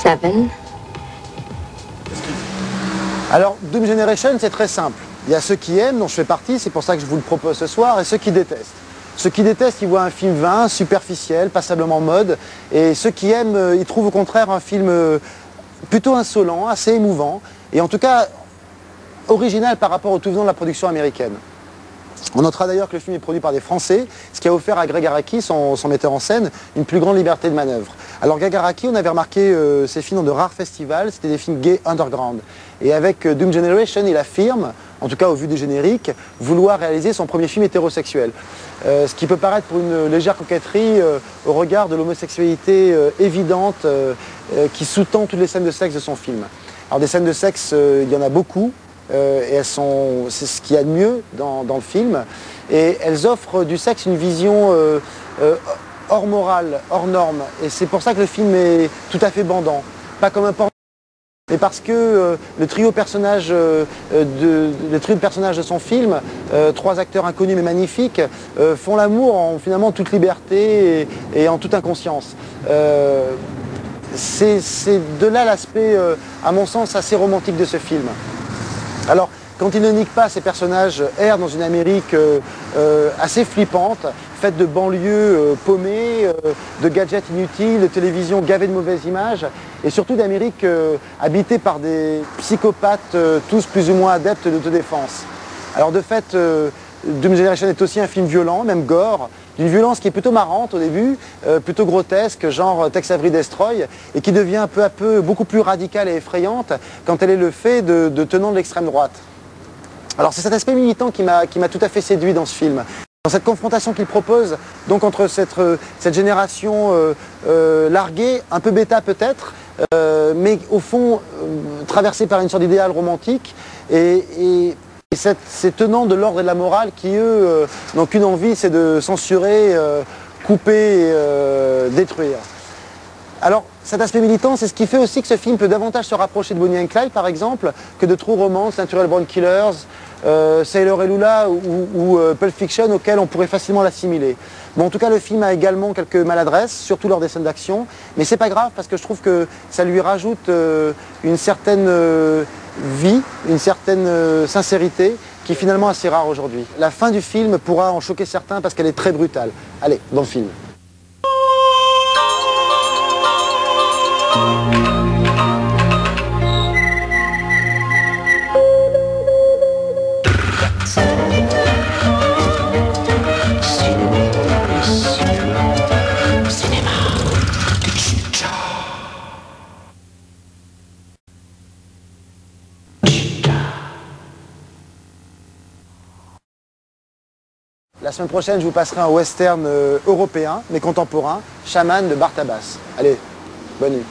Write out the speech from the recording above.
7. Alors, Doom Generation, c'est très simple. Il y a ceux qui aiment, dont je fais partie, c'est pour ça que je vous le propose ce soir, et ceux qui détestent. Ceux qui détestent, ils voient un film vain, superficiel, passablement mode, et ceux qui aiment, ils trouvent au contraire un film plutôt insolent, assez émouvant, et en tout cas original par rapport au tout venant de la production américaine. On notera d'ailleurs que le film est produit par des Français, ce qui a offert à Gregg Araki, son metteur en scène, une plus grande liberté de manœuvre. Alors Gregg Araki, on avait remarqué ces films dans de rares festivals, c'était des films gay underground. Et avec Doom Generation, il affirme, en tout cas au vu des génériques, vouloir réaliser son premier film hétérosexuel. Ce qui peut paraître pour une légère coquetterie au regard de l'homosexualité évidente qui sous-tend toutes les scènes de sexe de son film. Alors des scènes de sexe, il y en a beaucoup. Et c'est ce qu'il y a de mieux dans le film. Et elles offrent du sexe une vision hors morale, hors norme. Et c'est pour ça que le film est tout à fait bandant. Pas comme un porno, mais parce que le trio de personnages de son film, trois acteurs inconnus mais magnifiques, font l'amour en finalement toute liberté et en toute inconscience. C'est de là l'aspect, à mon sens, assez romantique de ce film. Alors, quand il ne nique pas, ces personnages errent dans une Amérique assez flippante, faite de banlieues paumées, de gadgets inutiles, de télévision gavée de mauvaises images, et surtout d'Amérique habitée par des psychopathes, tous plus ou moins adeptes d'autodéfense. Alors de fait, Doom Generation est aussi un film violent, même gore, d'une violence qui est plutôt marrante au début, plutôt grotesque, genre Tex Avery Destroy, et qui devient peu à peu beaucoup plus radicale et effrayante quand elle est le fait de tenants de l'extrême droite. Alors c'est cet aspect militant qui m'a tout à fait séduit dans ce film. Dans cette confrontation qu'il propose, donc entre cette génération larguée, un peu bêta peut-être, mais au fond traversée par une sorte d'idéal romantique, et ces tenants de l'ordre et de la morale qui, eux, n'ont qu'une envie, c'est de censurer, couper et détruire. Alors, cet aspect militant, c'est ce qui fait aussi que ce film peut davantage se rapprocher de Bonnie and Clyde, par exemple, que de True Romance, Natural Born Killers, Sailor et Lula ou Pulp Fiction, auxquels on pourrait facilement l'assimiler. Bon, en tout cas, le film a également quelques maladresses, surtout lors des scènes d'action, mais c'est pas grave parce que je trouve que ça lui rajoute une certaine vie, une certaine sincérité qui est finalement assez rare aujourd'hui. La fin du film pourra en choquer certains parce qu'elle est très brutale. Allez, dans le film. La semaine prochaine, je vous passerai un western européen, mais contemporain, Shaman de Bartabas. Allez, bonne nuit.